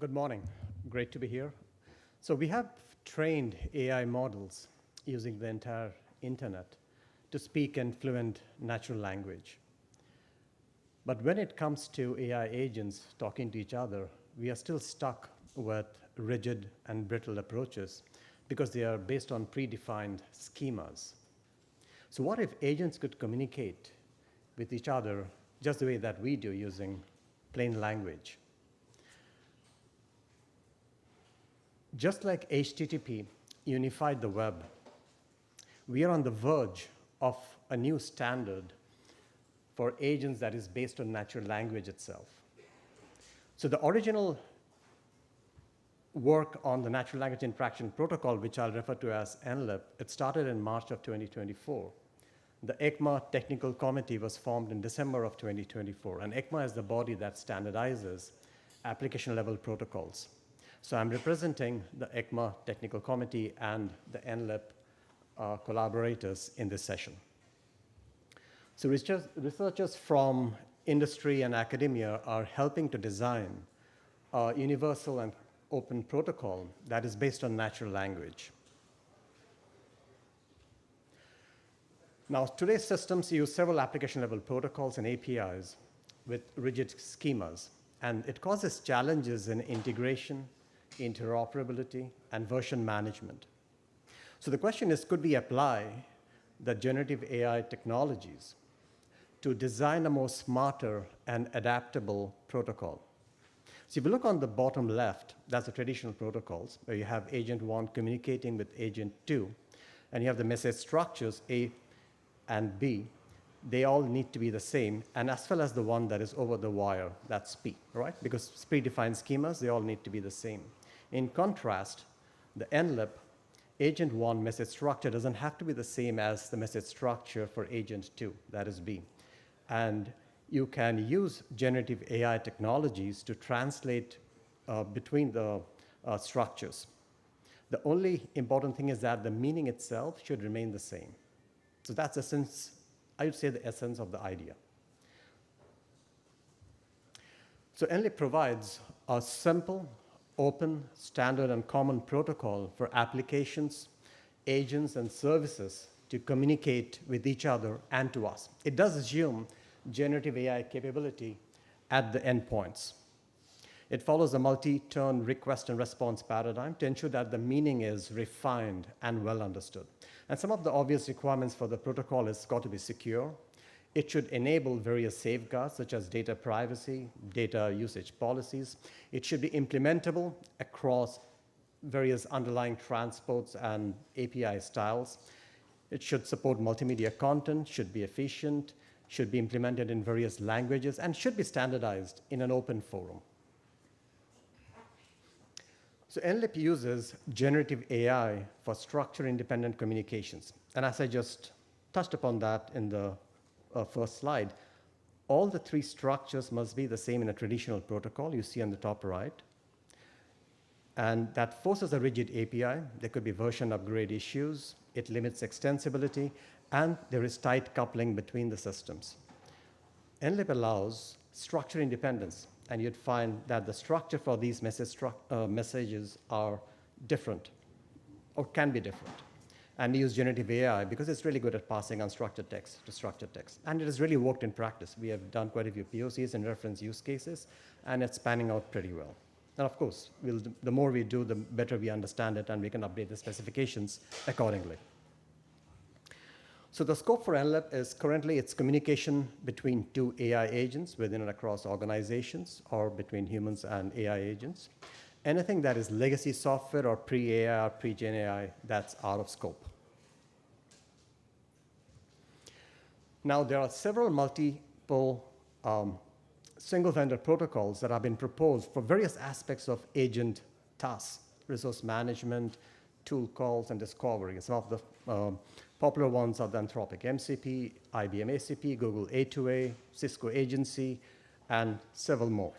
Good morning. Great to be here. So we have trained AI models using the entire internet to speak in fluent natural language. But when it comes to AI agents talking to each other, we are still stuck with rigid and brittle approaches because they are based on predefined schemas. So what if agents could communicate with each other just the way that we do using plain language? Just like HTTP unified the web, we are on the verge of a new standard for agents that is based on natural language itself. So the original work on the natural language interaction protocol, which I'll refer to as NLIP, it started in March of 2024. The ECMA technical committee was formed in December of 2024, and ECMA is the body that standardizes application-level protocols. So I'm representing the ECMA technical committee and the NLIP collaborators in this session. So researchers from industry and academia are helping to design a universal and open protocol that is based on natural language. Now, today's systems use several application-level protocols and APIs with rigid schemas, and it causes challenges in integration, interoperability, and version management. So the question is, could we apply the generative AI technologies to design a more smarter and adaptable protocol? So if you look on the bottom left, that's the traditional protocols, where you have agent 1 communicating with agent 2, and you have the message structures A and B. They all need to be the same, and as well as the one that is over the wire, that's P, right? Because predefined schemas, they all need to be the same. In contrast, the NLIP, agent 1 message structure doesn't have to be the same as the message structure for agent 2, that is B. And you can use generative AI technologies to translate between the structures. The only important thing is that the meaning itself should remain the same. So that's I would say the essence of the idea. So NLIP provides a simple, open, standard, and common protocol for applications, agents, and services to communicate with each other and to us. It does assume generative AI capability at the endpoints. It follows a multi-turn request and response paradigm to ensure that the meaning is refined and well understood. And some of the obvious requirements for the protocol is got to be secure. It should enable various safeguards, such as data privacy, data usage policies. It should be implementable across various underlying transports and API styles. It should support multimedia content, should be efficient, should be implemented in various languages, and should be standardized in an open forum. So NLIP uses generative AI for structure-independent communications. And as I just touched upon that in the first slide, all the three structures must be the same in a traditional protocol you see on the top right. And that forces a rigid API. There could be version upgrade issues. It limits extensibility. And there is tight coupling between the systems. NLIP allows structure independence. And you'd find that the structure for these messages are different or can be different. And we use generative AI because it's really good at passing unstructured text to structured text. And it has really worked in practice. We have done quite a few POCs and reference use cases, and it's panning out pretty well. And of course, the more we do, the better we understand it, and we can update the specifications accordingly. So the scope for NLIP is currently it's communication between two AI agents within and across organizations, or between humans and AI agents. Anything that is legacy software or pre-AI or pre-Gen AI, that's out of scope. Now, there are several multiple single-vendor protocols that have been proposed for various aspects of agent tasks, resource management, tool calls, and discovery. Some of the popular ones are the Anthropic MCP, IBM ACP, Google A2A, Cisco Agency, and several more.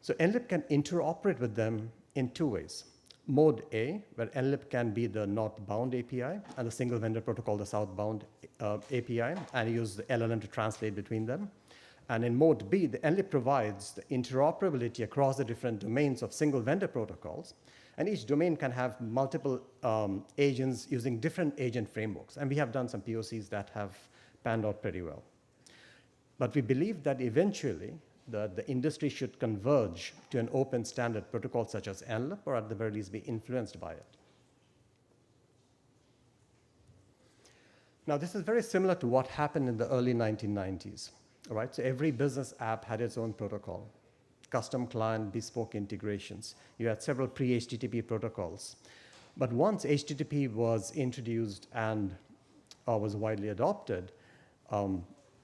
So NLIP can interoperate with them in two ways. Mode A, where NLIP can be the northbound API, and the single vendor protocol, the southbound API, and use the LLM to translate between them. And in mode B, the NLIP provides the interoperability across the different domains of single vendor protocols. And each domain can have multiple agents using different agent frameworks. And we have done some POCs that have panned out pretty well. But we believe that eventually the industry should converge to an open standard protocol such as NLIP, or at the very least be influenced by it. Now, this is very similar to what happened in the early 1990s. All right? So every business app had its own protocol, custom client, bespoke integrations. You had several pre-HTTP protocols. But once HTTP was introduced and was widely adopted,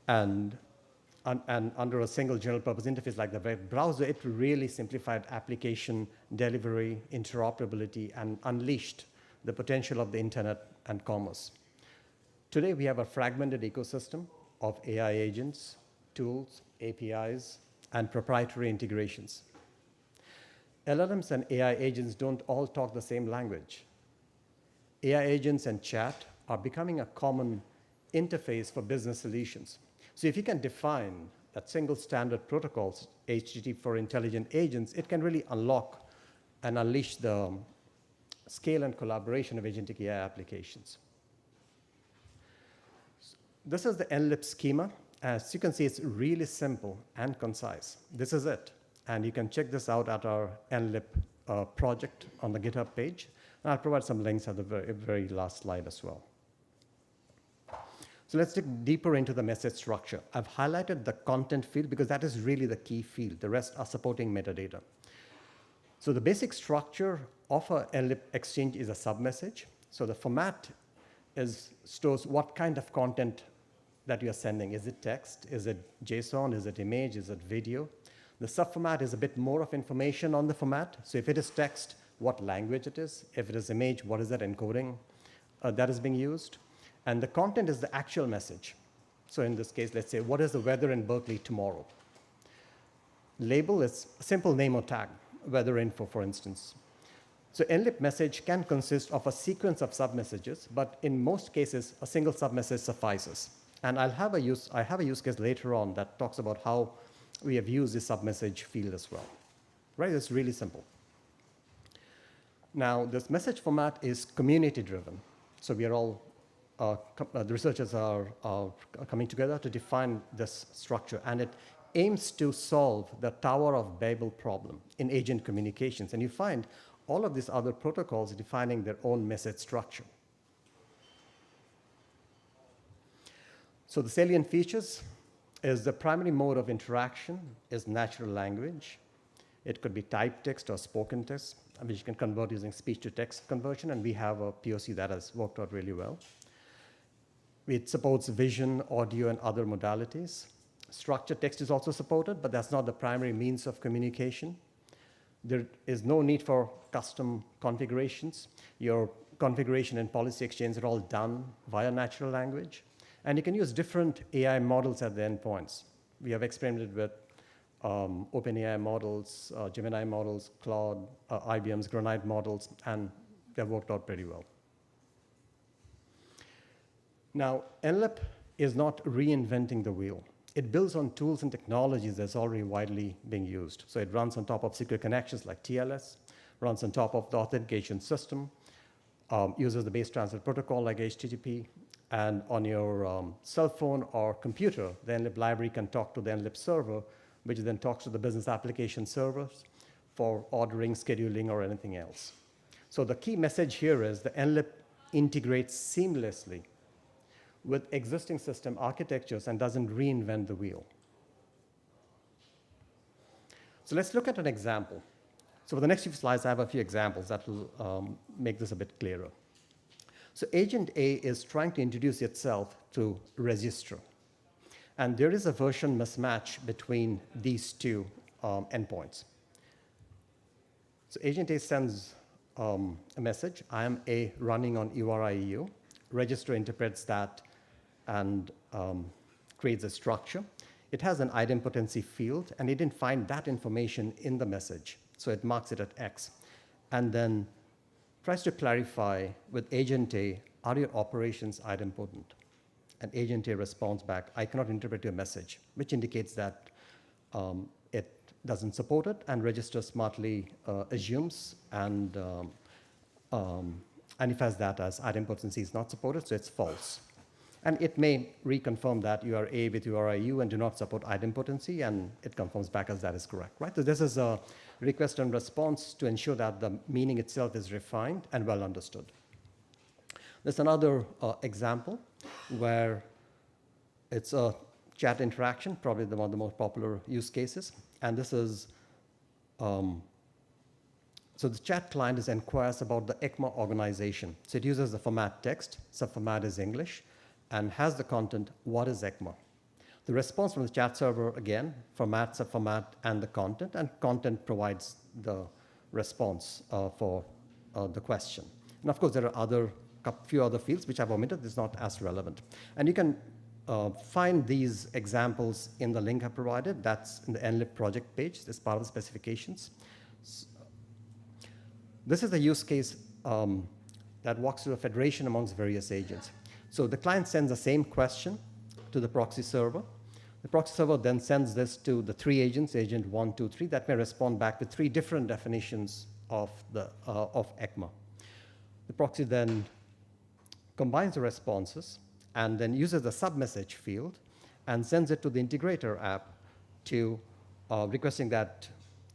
and under a single general purpose interface like the web browser, it really simplified application delivery, interoperability, and unleashed the potential of the internet and commerce. Today, we have a fragmented ecosystem of AI agents, tools, APIs, and proprietary integrations. LLMs and AI agents don't all talk the same language. AI agents and chat are becoming a common interface for business solutions. So if you can define that single standard protocols, HTTP for intelligent agents, it can really unlock and unleash the scale and collaboration of agentic AI applications. This is the NLIP schema. As you can see, it's really simple and concise. This is it. And you can check this out at our NLIP project on the GitHub page. And I'll provide some links at the very last slide as well. So let's dig deeper into the message structure. I've highlighted the content field because that is really the key field. The rest are supporting metadata. So the basic structure of a NLIP exchange is a submessage. So the format stores what kind of content that you're sending. Is it text? Is it JSON? Is it image? Is it video? The subformat is a bit more of information on the format. So if it is text, what language it is. If it is image, what is that encoding that is being used. And the content is the actual message. So in this case, let's say, what is the weather in Berkeley tomorrow? Label is a simple name or tag, weather info, for instance. So NLIP message can consist of a sequence of submessages, but in most cases, a single submessage suffices. And I have a use case later on that talks about how we have used the submessage field as well. Right? It's really simple. Now, this message format is community-driven. So we are all the researchers are coming together to define this structure, and it aims to solve the Tower of Babel problem in agent communications. And you find all of these other protocols defining their own message structure. So the salient features is the primary mode of interaction is natural language. It could be typed text or spoken text, which you can convert using speech-to-text conversion, and we have a POC that has worked out really well. It supports vision, audio, and other modalities. Structured text is also supported, but that's not the primary means of communication. There is no need for custom configurations. Your configuration and policy exchange are all done via natural language. And you can use different AI models at the endpoints. We have experimented with OpenAI models, Gemini models, Claude, IBM's Granite models, and they've worked out pretty well. Now, NLIP is not reinventing the wheel. It builds on tools and technologies that's already widely being used. So it runs on top of secure connections like TLS, runs on top of the authentication system, uses the base transit protocol like HTTP, and on your cell phone or computer, the NLIP library can talk to the NLIP server, which then talks to the business application servers for ordering, scheduling, or anything else. So the key message here is the NLIP integrates seamlessly with existing system architectures and doesn't reinvent the wheel. So let's look at an example. So for the next few slides, I have a few examples that will make this a bit clearer. So agent A is trying to introduce itself to register. And there is a version mismatch between these two endpoints. So agent A sends a message, I am A running on URI-EU. Register interprets that and creates a structure. It has an idempotency field, and it didn't find that information in the message, so it marks it at X. And then tries to clarify with agent A, are your operations idempotent? an agent A responds back, I cannot interpret your message, which indicates that it doesn't support it, and register smartly assumes and identifies that as idempotency is not supported, so it's false. And it may reconfirm that you are A with URIU and do not support idempotency, and it confirms back as that is correct, right? So this is a request and response to ensure that the meaning itself is refined and well understood. There's another example where it's a chat interaction, probably one of the most popular use cases. And this is, so the chat client inquires about the ECMA organization. So it uses the format text, subformat is English, and has the content, what is ECMA? The response from the chat server, again, format, subformat, and the content provides the response for the question. And of course, there are few other fields which I've omitted. This is not as relevant. And you can find these examples in the link I provided. That's in the NLib project page. It's part of the specifications. This is a use case that walks through a federation amongst various agents. So the client sends the same question to the proxy server. The proxy server then sends this to the 3 agents, agent 1, 2, 3, that may respond back with 3 different definitions of ECMA. The proxy then combines the responses and then uses the submessage field and sends it to the integrator app to requesting that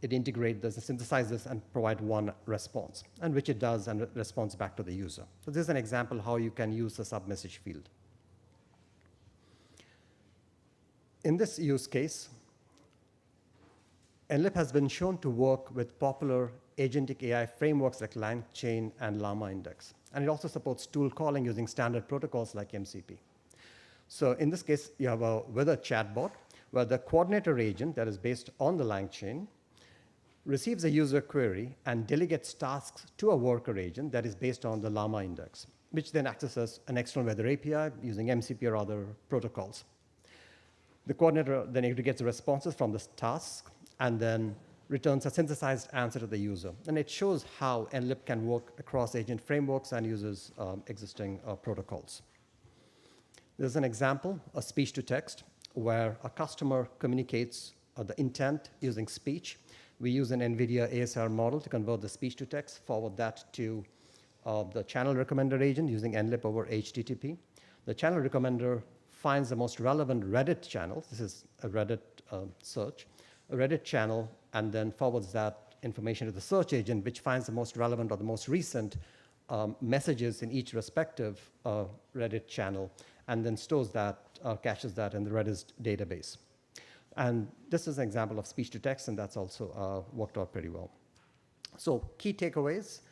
it integrate this, synthesize this, and provide one response, and which it does and responds back to the user. So this is an example how you can use the submessage field. In this use case, NLib has been shown to work with popular agentic AI frameworks like LangChain and Llama Index. And it also supports tool calling using standard protocols like MCP. So in this case, you have a weather chatbot where the coordinator agent that is based on the LangChain receives a user query and delegates tasks to a worker agent that is based on the Llama Index, which then accesses an external weather API using MCP or other protocols. The coordinator then aggregates the responses from this task and then returns a synthesized answer to the user. And it shows how NLib can work across agent frameworks and uses existing protocols. There's an example, a speech-to-text, where a customer communicates the intent using speech. We use an NVIDIA ASR model to convert the speech-to-text, forward that to the channel recommender agent using NLib over HTTP. The channel recommender finds the most relevant Reddit channel. This is a Reddit search, a Reddit channel, and then forwards that information to the search agent, which finds the most relevant or the most recent messages in each respective Reddit channel, and then stores that, caches that in the Redis database. And this is an example of speech-to-text, and that's also worked out pretty well. So key takeaways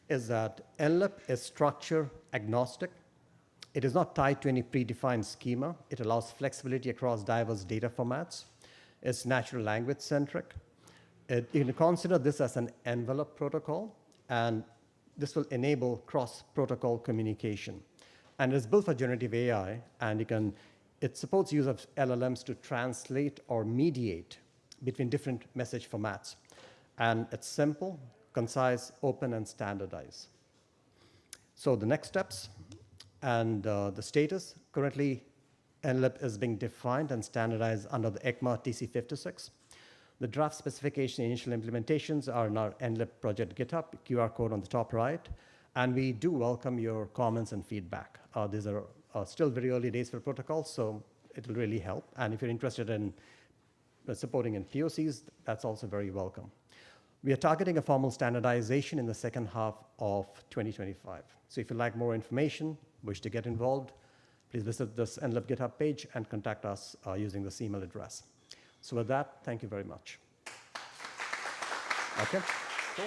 is that NLib is structure agnostic. It is not tied to any predefined schema. It allows flexibility across diverse data formats. It's natural language centric. You can consider this as an envelope protocol, and this will enable cross-protocol communication. And it's built for generative AI, and it supports use of LLMs to translate or mediate between different message formats. And it's simple, concise, open, and standardized. So the next steps and the status, currently NLib is being defined and standardized under the ECMA TC56. The draft specification initial implementations are in our NLib project GitHub, QR code on the top right. And we do welcome your comments and feedback. These are still very early days for protocols, so it will really help. And if you're interested in supporting in POCs, that's also very welcome. We are targeting a formal standardization in the second half of 2025. So if you'd like more information, wish to get involved, please visit this NLib GitHub page and contact us using this email address. So with that, thank you very much. Okay, cool.